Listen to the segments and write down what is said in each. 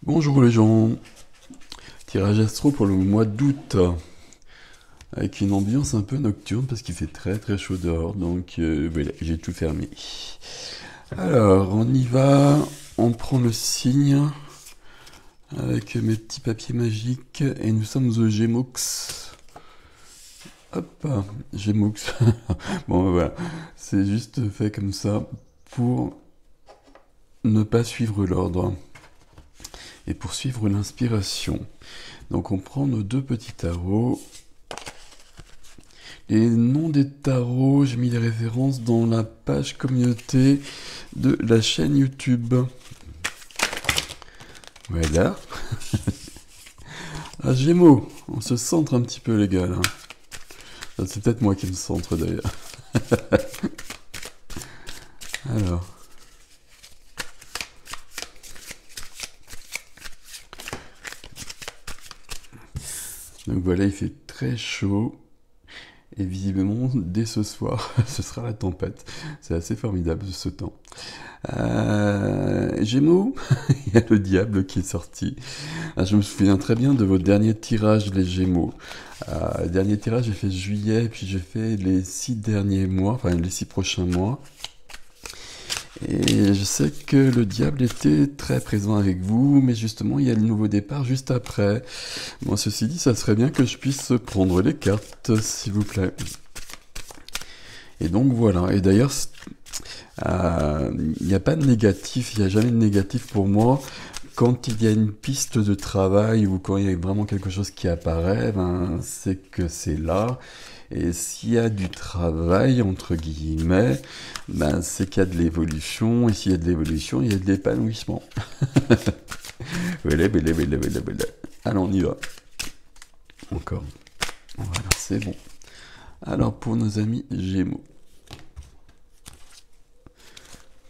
Bonjour les gens, tirage astro pour le mois d'août, avec une ambiance un peu nocturne parce qu'il fait très très chaud dehors, donc voilà, j'ai tout fermé. Alors, on y va, on prend le signe avec mes petits papiers magiques et nous sommes au Gémeaux. Hop, Gémeaux. Bon voilà, c'est juste fait comme ça pour ne pas suivre l'ordre et pour suivre l'inspiration. Donc on prend nos deux petits tarots. Les noms des tarots, j'ai mis les références dans la page communauté de la chaîne YouTube. Voilà. Ah, Gémeaux, on se centre un petit peu les gars là. C'est peut-être moi qui me centre d'ailleurs. Alors. Donc voilà, il fait très chaud. Et visiblement, dès ce soir, ce sera la tempête. C'est assez formidable ce temps. Gémeaux, il y a le diable qui est sorti. Je me souviens très bien de votre dernier tirage, les Gémeaux. Le dernier tirage, j'ai fait juillet, et puis j'ai fait les 6 derniers mois, enfin les 6 prochains mois. Et je sais que le diable était très présent avec vous, mais justement, il y a le nouveau départ juste après. Bon, ceci dit, ça serait bien que je puisse prendre les cartes, s'il vous plaît. Et donc voilà. Et d'ailleurs, il n'y a pas de négatif, il n'y a jamais de négatif pour moi. Quand il y a une piste de travail ou quand il y a vraiment quelque chose qui apparaît, ben, c'est que c'est là. Et s'il y a du travail, entre guillemets, ben, c'est qu'il y a de l'évolution. Et s'il y a de l'évolution, il y a de l'épanouissement. Voilà, voilà, voilà, voilà, voilà. Alors on y va. Encore. Voilà, c'est bon. Alors pour nos amis Gémeaux.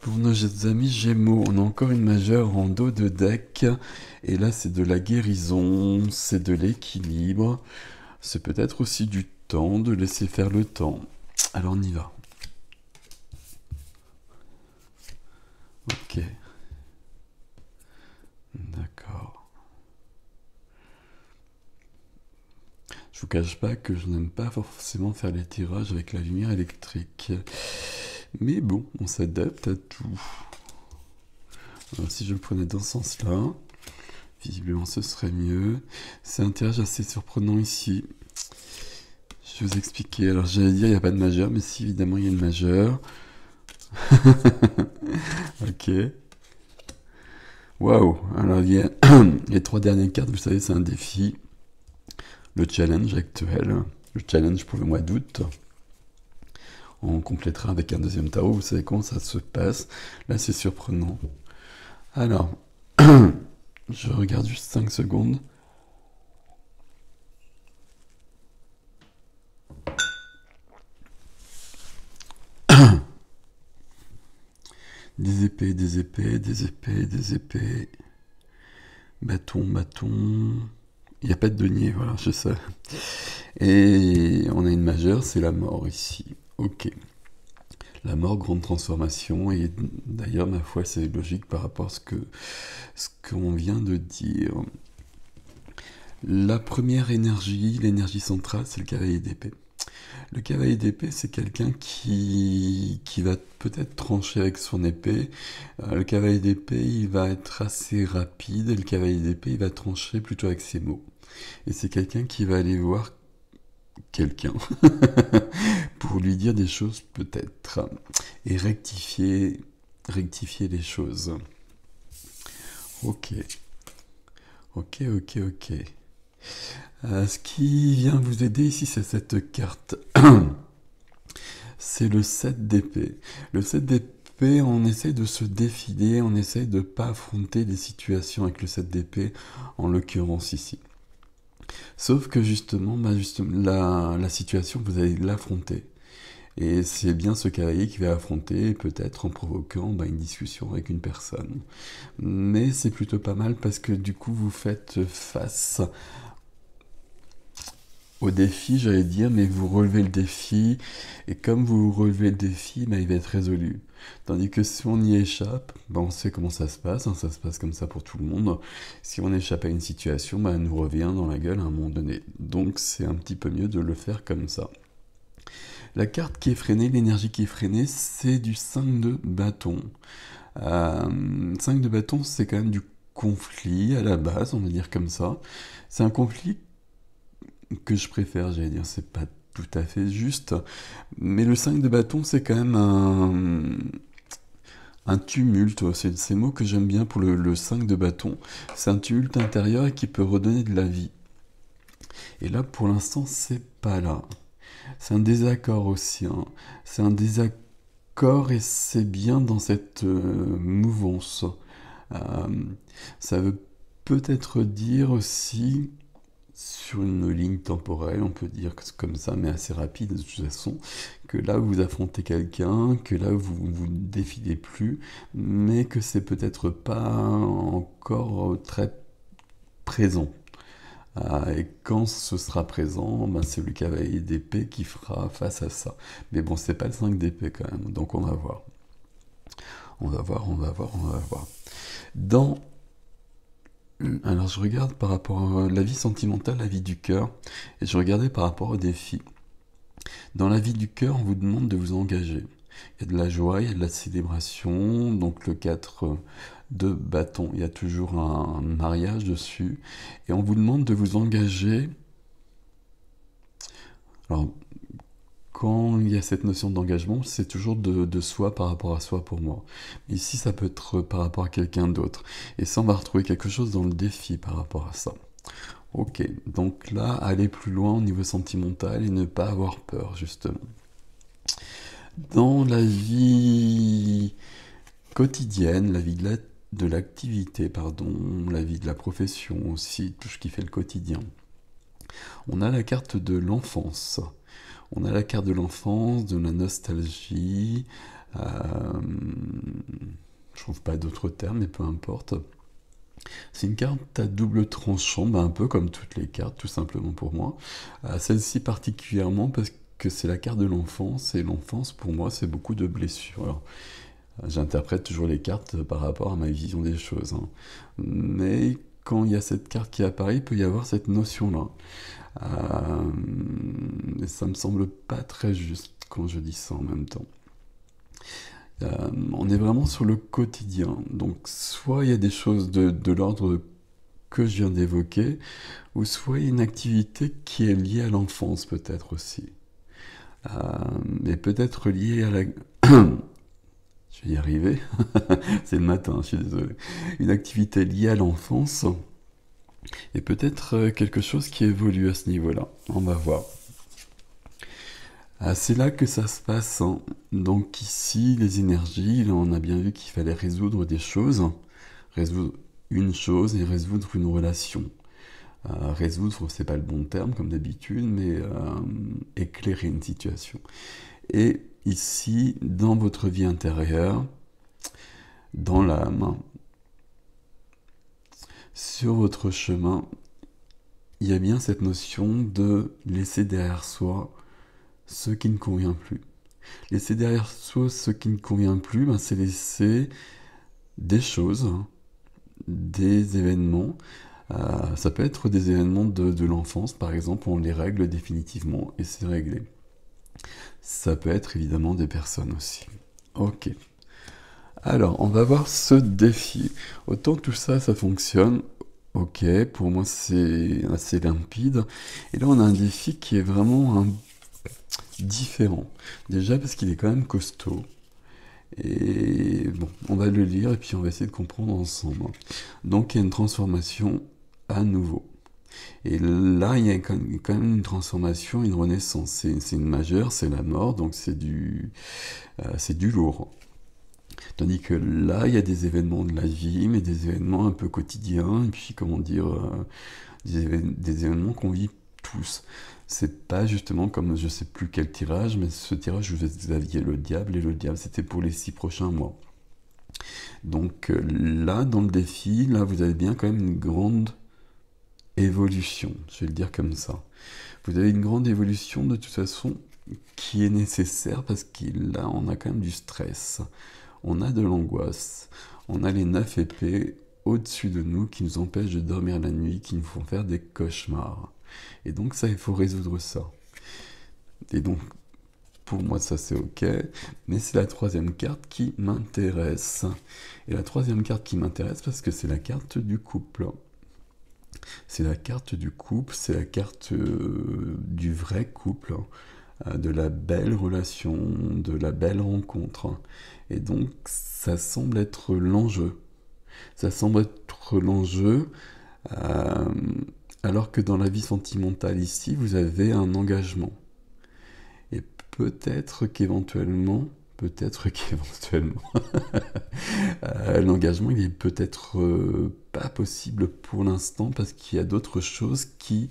Pour nos amis Gémeaux, on a encore une majeure en dos de deck. Et là, c'est de la guérison, c'est de l'équilibre. C'est peut-être aussi du temps, de laisser faire le temps. Alors on y va. Ok. D'accord. Je vous cache pas que je n'aime pas forcément faire les tirages avec la lumière électrique. Mais bon, on s'adapte à tout. Alors, si je le prenais dans ce sens-là, visiblement ce serait mieux. C'est un tirage assez surprenant ici. Je vais vous expliquer. Alors j'allais dire il n'y a pas de majeur, mais si évidemment il y a une majeure. Ok. Waouh. Alors il y a les 3 dernières cartes, vous savez, c'est un défi. Le challenge actuel. Le challenge pour le mois d'août. On complétera avec un deuxième tarot. Vous savez comment ça se passe. Là c'est surprenant. Alors, je regarde juste 5 secondes. Des épées, des épées, des épées, des épées. Bâton, bâton. Il n'y a pas de denier, voilà, je sais. Et on a une majeure, c'est la mort ici. Ok. La mort, grande transformation. Et d'ailleurs, ma foi, c'est logique par rapport à ce qu'on vient de dire. La première énergie, l'énergie centrale, c'est le cavalier d'épée. Le cavalier d'épée, c'est quelqu'un qui va peut-être trancher avec son épée. Le cavalier d'épée, il va être assez rapide. Et le cavalier d'épée, il va trancher plutôt avec ses mots. Et c'est quelqu'un qui va aller voir quelqu'un pour lui dire des choses peut-être. Et rectifier les choses. Ok. Ok, ok, ok. Ce qui vient vous aider ici, c'est cette carte. C'est le 7 d'épée. Le 7 d'épée, on essaye de se défiler, on essaye de ne pas affronter des situations avec le 7 d'épée, en l'occurrence ici. Sauf que justement, la situation, vous allez l'affronter. Et c'est bien ce cavalier qui va affronter, peut-être en provoquant une discussion avec une personne. Mais c'est plutôt pas mal parce que du coup, vous faites face au défi, j'allais dire, mais vous relevez le défi, et comme vous relevez le défi, il va être résolu. Tandis que si on y échappe, ben on sait comment ça se passe, hein, ça se passe comme ça pour tout le monde. Si on échappe à une situation, ben elle nous revient dans la gueule à un moment donné. Donc c'est un petit peu mieux de le faire comme ça. La carte qui est freinée, l'énergie qui est freinée, c'est du 5 de bâton. 5 de bâton, c'est quand même du conflit à la base, on va dire comme ça. C'est un conflit que je préfère, j'allais dire, c'est pas tout à fait juste. Mais le 5 de bâton, c'est quand même un tumulte. C'est le mot que j'aime bien pour le 5 de bâton. C'est un tumulte intérieur qui peut redonner de la vie. Et là, pour l'instant, c'est pas là. C'est un désaccord aussi, hein. C'est un désaccord et c'est bien dans cette mouvance. Euh, Ça veut peut-être dire aussi, sur une ligne temporelle, on peut dire que c'est comme ça, mais assez rapide de toute façon, que là vous affrontez quelqu'un, que là vous vous défilez plus, mais que c'est peut-être pas encore très présent. Et quand ce sera présent, ben c'est le cavalier d'épée qui fera face à ça. Mais bon, c'est pas le 5 d'épée quand même, donc on va voir. On va voir, on va voir, on va voir. Dans Alors je regarde par rapport à la vie sentimentale, la vie du cœur, et je regardais par rapport aux défis. Dans la vie du cœur, on vous demande de vous engager. Il y a de la joie, il y a de la célébration, donc le 4 de bâton, il y a toujours un mariage dessus, et on vous demande de vous engager. Alors, quand il y a cette notion d'engagement, c'est toujours de soi par rapport à soi pour moi. Ici, ça peut être par rapport à quelqu'un d'autre. Et ça, on va retrouver quelque chose dans le défi par rapport à ça. Ok, donc là, aller plus loin au niveau sentimental et ne pas avoir peur, justement. Dans la vie quotidienne, la vie de l'activité, pardon, la vie de la profession aussi, tout ce qui fait le quotidien. On a la carte de l'enfance. On a la carte de l'enfance, de la nostalgie. Je trouve pas d'autres termes, mais peu importe. C'est une carte à double tranchant, un peu comme toutes les cartes, tout simplement pour moi. Celle-ci particulièrement parce que c'est la carte de l'enfance, et l'enfance pour moi c'est beaucoup de blessures. Alors, j'interprète toujours les cartes par rapport à ma vision des choses, hein. Mais quand il y a cette carte qui apparaît, il peut y avoir cette notion-là. Et ça me semble pas très juste quand je dis ça en même temps. On est vraiment sur le quotidien. Donc soit il y a des choses de l'ordre que je viens d'évoquer, ou soit il y a une activité qui est liée à l'enfance peut-être aussi. Mais peut-être liée à la... Je vais y arriver. C'est le matin, je suis désolé. Une activité liée à l'enfance, et peut-être quelque chose qui évolue à ce niveau-là. On va voir. C'est là que ça se passe, hein. Donc ici, les énergies, là, on a bien vu qu'il fallait résoudre des choses, résoudre une chose et résoudre une relation. Résoudre, c'est pas le bon terme comme d'habitude, mais éclairer une situation. Et ici, dans votre vie intérieure, dans l'âme, sur votre chemin, il y a bien cette notion de laisser derrière soi ce qui ne convient plus. Laisser derrière soi ce qui ne convient plus, c'est laisser des choses, des événements. Ça peut être des événements de l'enfance, par exemple, on les règle définitivement et c'est réglé. Ça peut être évidemment des personnes aussi. Ok. Alors, on va voir ce défi. Autant tout ça, ça fonctionne. Ok, pour moi c'est assez limpide. Et là, on a un défi qui est vraiment différent. Déjà parce qu'il est quand même costaud. Et bon, on va le lire et puis on va essayer de comprendre ensemble. Donc il y a une transformation à nouveau. Et là, il y a quand même une transformation, une renaissance. C'est une majeure, c'est la mort, donc c'est du lourd. Tandis que là, il y a des événements de la vie, mais des événements un peu quotidiens, et puis comment dire, des événements qu'on vit tous. C'est pas justement comme je sais plus quel tirage, mais ce tirage vous aviez le diable, et le diable c'était pour les 6 prochains mois. Donc là, dans le défi, là vous avez bien quand même une grande évolution, je vais le dire comme ça. Vous avez une grande évolution de toute façon qui est nécessaire parce on a quand même du stress, on a de l'angoisse, on a les 9 épées au-dessus de nous qui nous empêchent de dormir la nuit, qui nous font faire des cauchemars. Et donc ça, il faut résoudre ça. Et donc, pour moi, ça c'est ok, mais c'est la troisième carte qui m'intéresse. Et la troisième carte qui m'intéresse parce que c'est la carte du couple. C'est la carte du couple, c'est la carte du vrai couple, de la belle relation, de la belle rencontre. Et donc, ça semble être l'enjeu. Ça semble être l'enjeu, euh, alors que dans la vie sentimentale ici, vous avez un engagement. Et peut-être qu'éventuellement, l'engagement, il est peut-être pas possible pour l'instant parce qu'il y a d'autres choses qui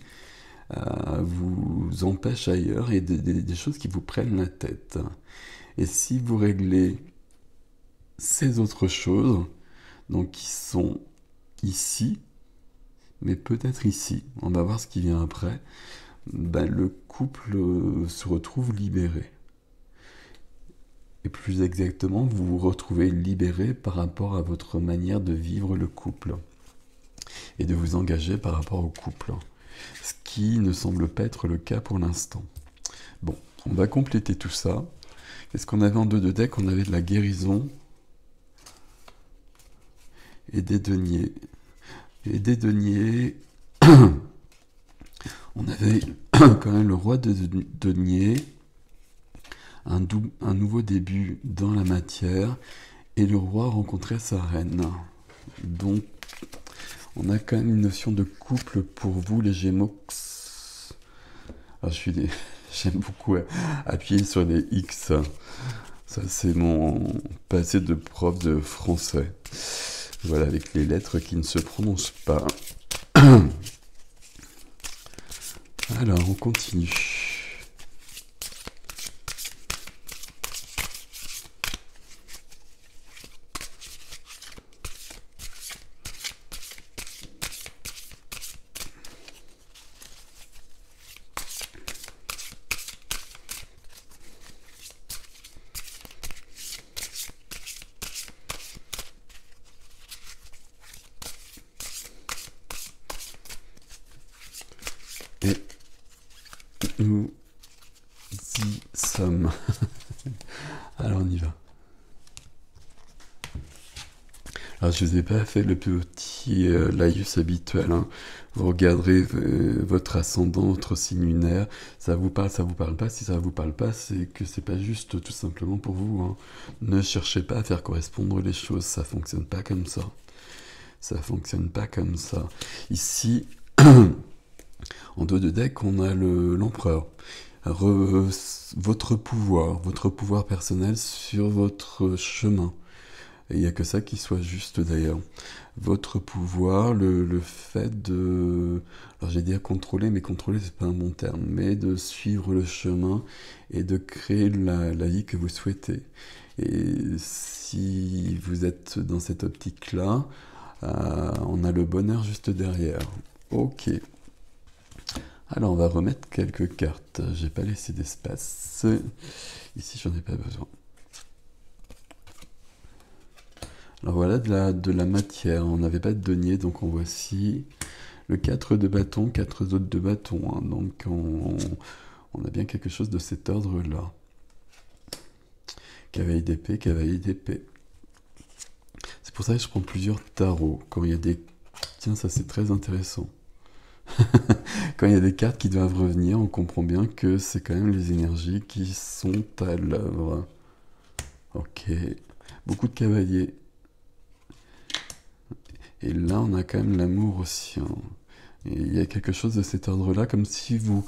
vous empêchent ailleurs et des choses qui vous prennent la tête. Et si vous réglez ces autres choses, donc qui sont ici, mais peut-être ici, on va voir ce qui vient après, ben, le couple se retrouve libéré. Et plus exactement, vous vous retrouvez libéré par rapport à votre manière de vivre le couple et de vous engager par rapport au couple. Ce qui ne semble pas être le cas pour l'instant. Bon, on va compléter tout ça. Qu'est-ce qu'on avait en 2 de deck? On avait de la guérison et des deniers. Et des deniers, on avait quand même le roi de deniers, un nouveau début dans la matière, et le roi rencontrait sa reine. Donc, on a quand même une notion de couple pour vous, les Gémeaux. Alors, j'aime beaucoup appuyer sur les X. Ça, c'est mon passé de prof de français. Voilà, avec les lettres qui ne se prononcent pas. Alors, on continue. Et nous y sommes. Alors on y va. Alors je vous ai pas fait le petit laïus habituel. Hein. Vous regarderez votre ascendant, votre signe lunaire. Ça vous parle pas. Si ça vous parle pas, c'est que c'est pas juste tout simplement pour vous. Hein. Ne cherchez pas à faire correspondre les choses. Ça fonctionne pas comme ça. Ça fonctionne pas comme ça. Ici, en 2 de deck, on a l'empereur. Votre pouvoir personnel sur votre chemin. Et il n'y a que ça qui soit juste d'ailleurs. Votre pouvoir, le fait de... Alors j'ai dire contrôler, mais contrôler c'est pas un bon terme. Mais de suivre le chemin et de créer la vie que vous souhaitez. Et si vous êtes dans cette optique-là, on a le bonheur juste derrière. Ok. Alors on va remettre quelques cartes. J'ai pas laissé d'espace. Ici j'en ai pas besoin. Alors voilà de la matière. On n'avait pas de denier, donc on voit ici le 4 de bâton, 4 autres de bâton. Hein. Donc on a bien quelque chose de cet ordre-là. Cavalier d'épée, cavalier d'épée. C'est pour ça que je prends plusieurs tarots. Quand il y a des... Tiens, ça c'est très intéressant. Quand il y a des cartes qui doivent revenir, on comprend bien que c'est quand même les énergies qui sont à l'œuvre. Ok. Beaucoup de cavaliers. Et là, on a quand même l'amour aussi. Hein. Et il y a quelque chose de cet ordre-là, comme si vous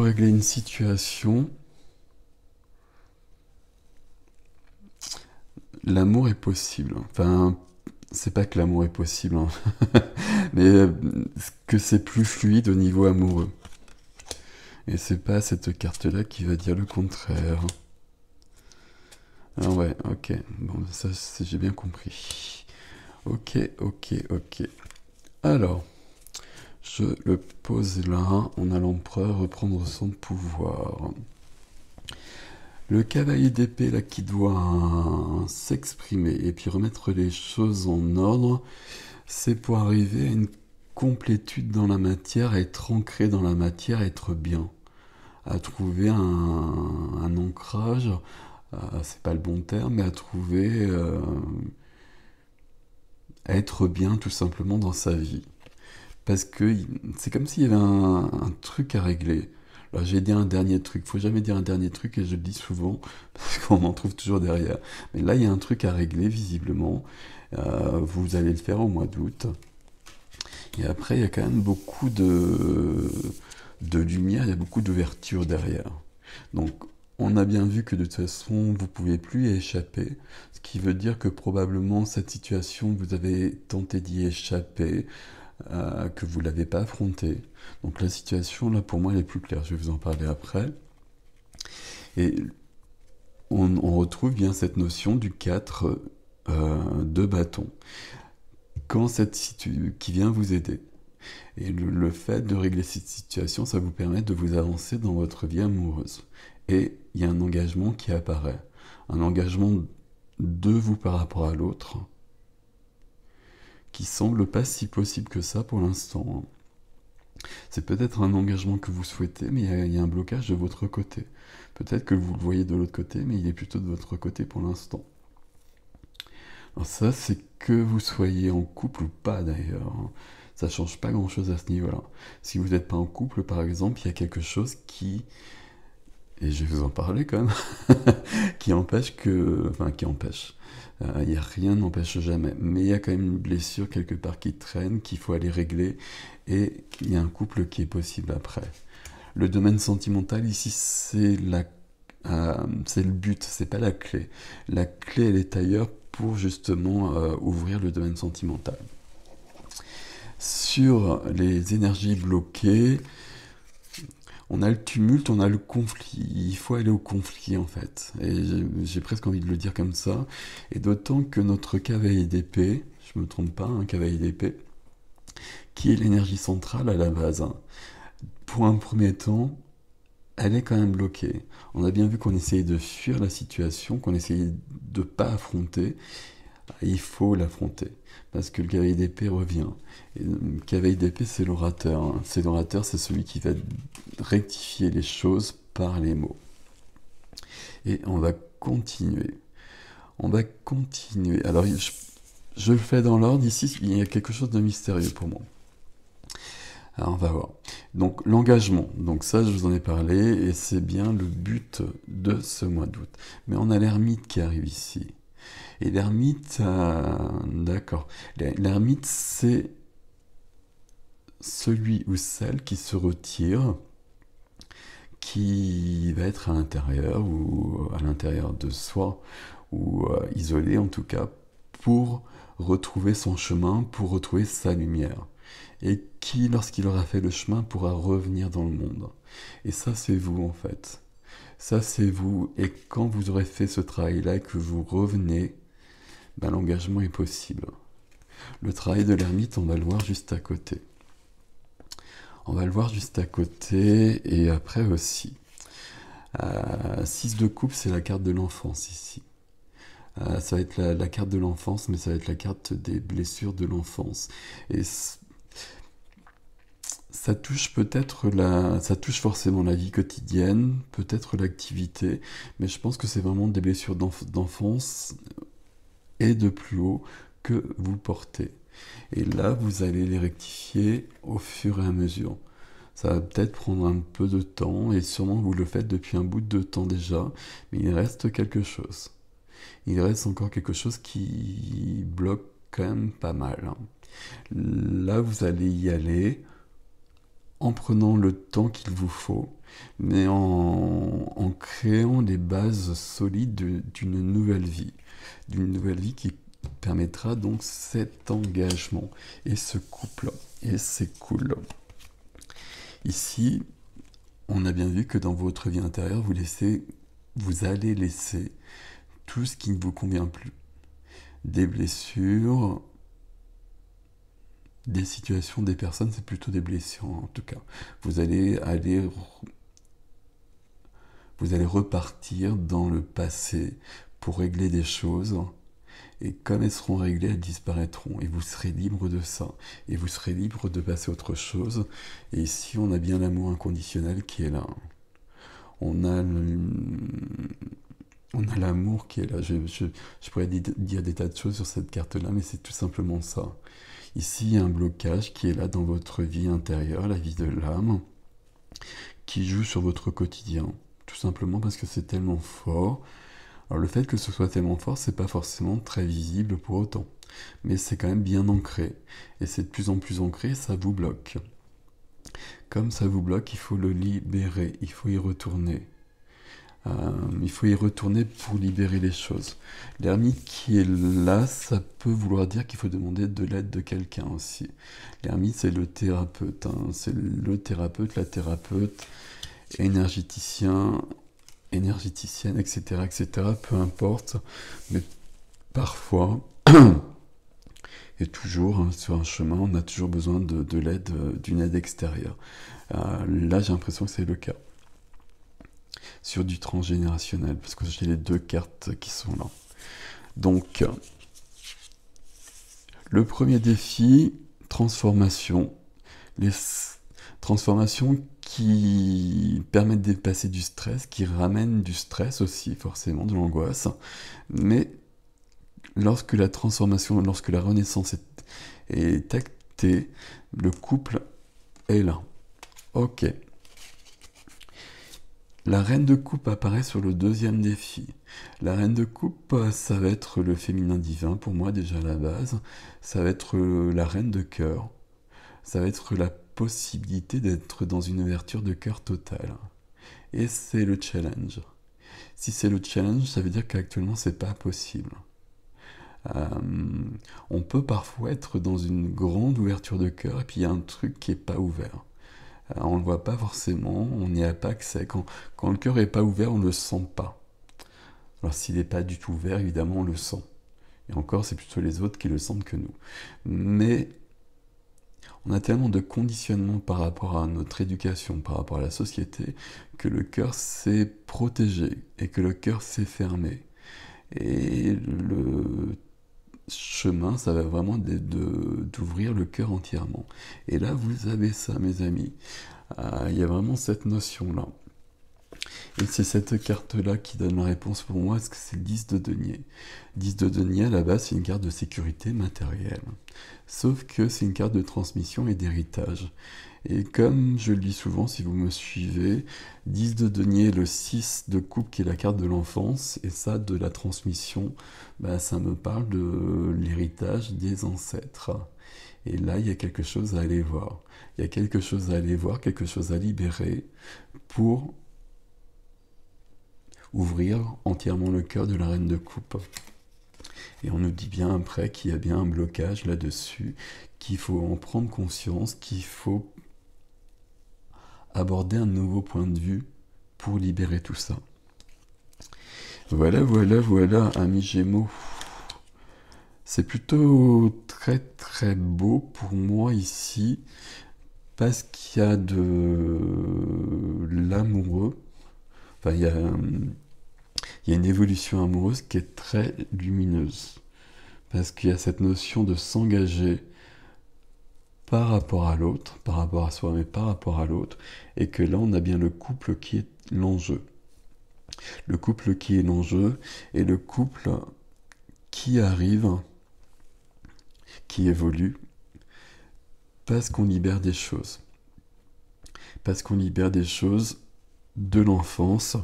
réglez une situation, l'amour est possible. Enfin, c'est pas que l'amour est possible, hein. Mais que c'est plus fluide au niveau amoureux. Et c'est pas cette carte-là qui va dire le contraire. Ah ouais, ok. Bon, ça, j'ai bien compris. Ok. Alors, je le pose là. On a l'empereur reprendre son pouvoir. Le cavalier d'épée là qui doit s'exprimer et puis remettre les choses en ordre, c'est pour arriver à une complétude dans la matière, à être ancré dans la matière, à être bien, à trouver un ancrage, c'est pas le bon terme, mais à trouver, à être bien tout simplement dans sa vie. Parce que c'est comme s'il y avait un truc à régler. Là, j'ai dit un dernier truc. Faut jamais dire un dernier truc et je le dis souvent parce qu'on en trouve toujours derrière. Mais là, il y a un truc à régler visiblement. Vous allez le faire au mois d'août. Et après, il y a quand même beaucoup de lumière, il y a beaucoup d'ouverture derrière. Donc, on a bien vu que de toute façon, vous ne pouvez plus y échapper. Ce qui veut dire que probablement cette situation, vous avez tenté d'y échapper, que vous ne l'avez pas affrontée. Donc la situation, là, pour moi, elle est plus claire. Je vais vous en parler après. Et on retrouve bien cette notion du 4 de bâton. Quand qui vient vous aider. Et le fait de régler cette situation, ça vous permet de vous avancer dans votre vie amoureuse. Et il y a un engagement qui apparaît. Un engagement de vous par rapport à l'autre, qui semble pas si possible que ça pour l'instant. C'est peut-être un engagement que vous souhaitez, mais il y a un blocage de votre côté. Peut-être que vous le voyez de l'autre côté, mais il est plutôt de votre côté pour l'instant. Alors ça, c'est que vous soyez en couple ou pas d'ailleurs. Ça change pas grand-chose à ce niveau-là. Si vous n'êtes pas en couple, par exemple, il y a quelque chose qui, et je vais vous en parler quand même, qui empêche que, enfin qui empêche. Il n'y a rien n'empêche jamais, mais il y a quand même une blessure quelque part qui traîne, qu'il faut aller régler, et il y a un couple qui est possible après. Le domaine sentimental ici, c'est le but, c'est pas la clé. La clé, elle est ailleurs pour justement ouvrir le domaine sentimental. Sur les énergies bloquées, on a le tumulte, on a le conflit. Il faut aller au conflit en fait. Et j'ai presque envie de le dire comme ça. Et d'autant que notre cavalier d'épée, je me trompe pas, un cavalier d'épée, qui est l'énergie centrale à la base, hein, pour un premier temps, elle est quand même bloquée. On a bien vu qu'on essayait de fuir la situation, qu'on essayait de ne pas affronter. Il faut l'affronter. Parce que le cavalier d'épée revient. Et le cavalier d'épée, c'est l'orateur. Hein. C'est l'orateur, c'est celui qui va rectifier les choses par les mots. Et on va continuer. On va continuer. Alors, je le fais dans l'ordre. Ici, il y a quelque chose de mystérieux pour moi. Alors, on va voir. Donc, l'engagement. Donc, ça, je vous en ai parlé. Et c'est bien le but de ce mois d'août. Mais on a l'ermite qui arrive ici. Et l'ermite, d'accord. L'ermite, c'est celui ou celle qui se retire, qui va être à l'intérieur ou à l'intérieur de soi, ou isolé en tout cas, pour retrouver son chemin, pour retrouver sa lumière. Et qui, lorsqu'il aura fait le chemin, pourra revenir dans le monde. Et ça, c'est vous en fait. Ça, c'est vous. Et quand vous aurez fait ce travail-là et que vous revenez, ben, l'engagement est possible. Le travail de l'ermite, on va le voir juste à côté. On va le voir juste à côté et après aussi. 6 de coupe, c'est la carte de l'enfance ici. Ça va être la carte de l'enfance, mais ça va être la carte des blessures de l'enfance. Et ça touche ça touche forcément la vie quotidienne, peut-être l'activité, mais je pense que c'est vraiment des blessures d'enfance et de plus haut que vous portez. Et là, vous allez les rectifier au fur et à mesure. Ça va peut-être prendre un peu de temps, et sûrement vous le faites depuis un bout de temps déjà, mais il reste quelque chose. Il reste encore quelque chose qui bloque quand même pas mal. Là, vous allez y aller en prenant le temps qu'il vous faut, mais en créant les bases solides d'une nouvelle vie. D'une nouvelle vie qui permettra donc cet engagement et ce couple. Et c'est cool. Ici, on a bien vu que dans votre vie intérieure, vous allez laisser tout ce qui ne vous convient plus. Des blessures, des situations, des personnes, c'est plutôt des blessures en tout cas. Vous allez aller Vous allez repartir dans le passé pour régler des choses. Et comme elles seront réglées, elles disparaîtront. Et vous serez libre de ça. Et vous serez libre de passer à autre chose. Et ici, on a bien l'amour inconditionnel qui est là. On a on a l'amour qui est là. Je pourrais dire des tas de choses sur cette carte-là, mais c'est tout simplement ça. Ici, il y a un blocage qui est là dans votre vie intérieure, la vie de l'âme, qui joue sur votre quotidien. Tout simplement parce que c'est tellement fort. Alors le fait que ce soit tellement fort, c'est pas forcément très visible pour autant. Mais c'est quand même bien ancré. Et c'est de plus en plus ancré, ça vous bloque. Comme ça vous bloque, il faut le libérer, il faut y retourner. Il faut y retourner pour libérer les choses. L'ermite qui est là, ça peut vouloir dire qu'il faut demander de l'aide de quelqu'un aussi. L'ermite, c'est le thérapeute. C'est le thérapeute, la thérapeute, énergéticien, énergéticienne, etc., etc., peu importe. Mais parfois, et toujours sur un chemin, on a toujours besoin de l'aide, d'une aide extérieure. Là, j'ai l'impression que c'est le cas. Sur du transgénérationnel, parce que j'ai les deux cartes qui sont là. Donc, le premier défi, transformation. Les transformations qui permettent de dépasser du stress, qui ramènent du stress aussi, forcément, de l'angoisse. Mais lorsque la transformation, lorsque la renaissance est actée, le couple est là. Ok. La reine de coupe apparaît sur le deuxième défi. La reine de coupe, ça va être le féminin divin, pour moi déjà à la base. Ça va être la reine de cœur. Ça va être la possibilité d'être dans une ouverture de cœur totale. Et c'est le challenge. Si c'est le challenge, ça veut dire qu'actuellement, c'est pas possible. On peut parfois être dans une grande ouverture de cœur et puis il y a un truc qui est pas ouvert. On ne le voit pas forcément, on n'y a pas accès. Quand le cœur n'est pas ouvert, on ne le sent pas. Alors s'il n'est pas du tout ouvert, évidemment, on le sent. Et encore, c'est plutôt les autres qui le sentent que nous. Mais on a tellement de conditionnements par rapport à notre éducation, par rapport à la société, que le cœur s'est protégé et que le cœur s'est fermé. Et le chemin, ça va vraiment d'ouvrir le cœur entièrement. Et là, vous avez ça, mes amis. Il y a vraiment cette notion-là. Et c'est cette carte-là qui donne la réponse pour moi, parce que c'est le 10 de denier. 10 de denier, à la base, c'est une carte de sécurité matérielle. Sauf que c'est une carte de transmission et d'héritage. Et comme je le dis souvent, si vous me suivez, 10 de denier, le 6 de coupe qui est la carte de l'enfance, et ça, de la transmission, ça me parle de l'héritage des ancêtres. Et là, il y a quelque chose à aller voir. Il y a quelque chose à aller voir, quelque chose à libérer pour ouvrir entièrement le cœur de la reine de coupe. Et on nous dit bien après qu'il y a bien un blocage là-dessus, qu'il faut en prendre conscience, qu'il faut aborder un nouveau point de vue pour libérer tout ça. Voilà, amis Gémeaux. C'est plutôt très très beau pour moi ici, parce qu'il y a de l'amoureux. Enfin, il y a une évolution amoureuse qui est très lumineuse. Parce qu'il y a cette notion de s'engager par rapport à l'autre, par rapport à soi, mais par rapport à l'autre, et que là, on a bien le couple qui est l'enjeu. Le couple qui est l'enjeu, et le couple qui arrive, qui évolue, parce qu'on libère des choses. Parce qu'on libère des choses de l'enfance,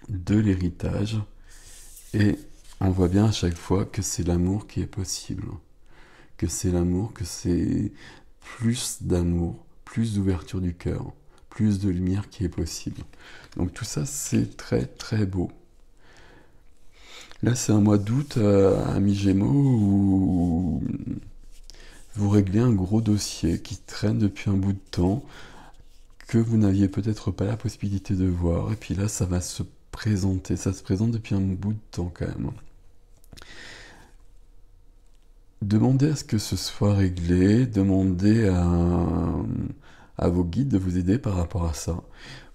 de l'héritage, et on voit bien à chaque fois que c'est l'amour qui est possible. Que c'est l'amour, que c'est plus d'amour, plus d'ouverture du cœur, plus de lumière qui est possible. Donc tout ça, c'est très très beau. Là, c'est un mois d'août à mi-Gémeaux où vous réglez un gros dossier qui traîne depuis un bout de temps, que vous n'aviez peut-être pas la possibilité de voir. Et puis là, ça va se présenter. Ça se présente depuis un bout de temps quand même. Demandez à ce que ce soit réglé, demandez à vos guides de vous aider par rapport à ça.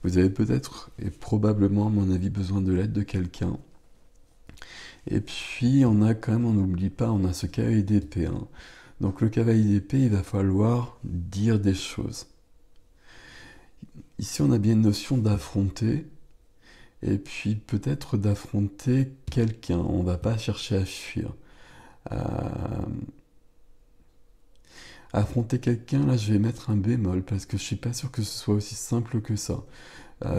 Vous avez peut-être et probablement, à mon avis, besoin de l'aide de quelqu'un. Et puis, on a quand même, on n'oublie pas, on a ce cavalier d'épée, hein. Donc le cavalier d'épée, il va falloir dire des choses. Ici, on a bien une notion d'affronter, et puis peut-être d'affronter quelqu'un. On va pas chercher à fuir. Euh, Affronter quelqu'un, là, je vais mettre un bémol, parce que je suis pas sûr que ce soit aussi simple que ça.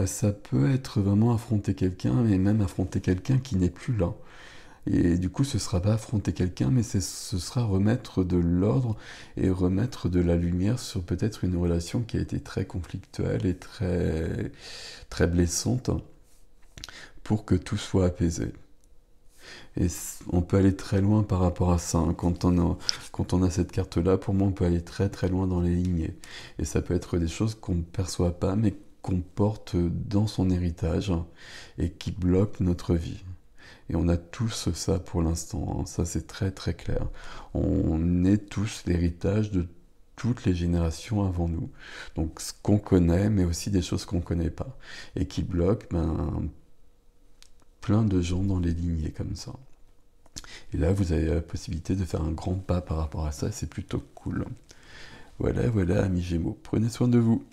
Ça peut être vraiment affronter quelqu'un, mais même affronter quelqu'un qui n'est plus là. Et du coup, ce sera pas affronter quelqu'un, mais ce sera remettre de l'ordre et remettre de la lumière sur peut-être une relation qui a été très conflictuelle et très blessante pour que tout soit apaisé. Et on peut aller très loin par rapport à ça, hein. Quand on a cette carte-là, pour moi, on peut aller très très loin dans les lignées. Et ça peut être des choses qu'on ne perçoit pas, mais qu'on porte dans son héritage et qui bloquent notre vie. Et on a tous ça pour l'instant, hein. Ça c'est très très clair. On est tous l'héritage de toutes les générations avant nous. Donc ce qu'on connaît, mais aussi des choses qu'on ne connaît pas. Et qui bloquent plein de gens dans les lignées comme ça. Et là, vous avez la possibilité de faire un grand pas par rapport à ça, c'est plutôt cool. Voilà, voilà, amis Gémeaux, prenez soin de vous.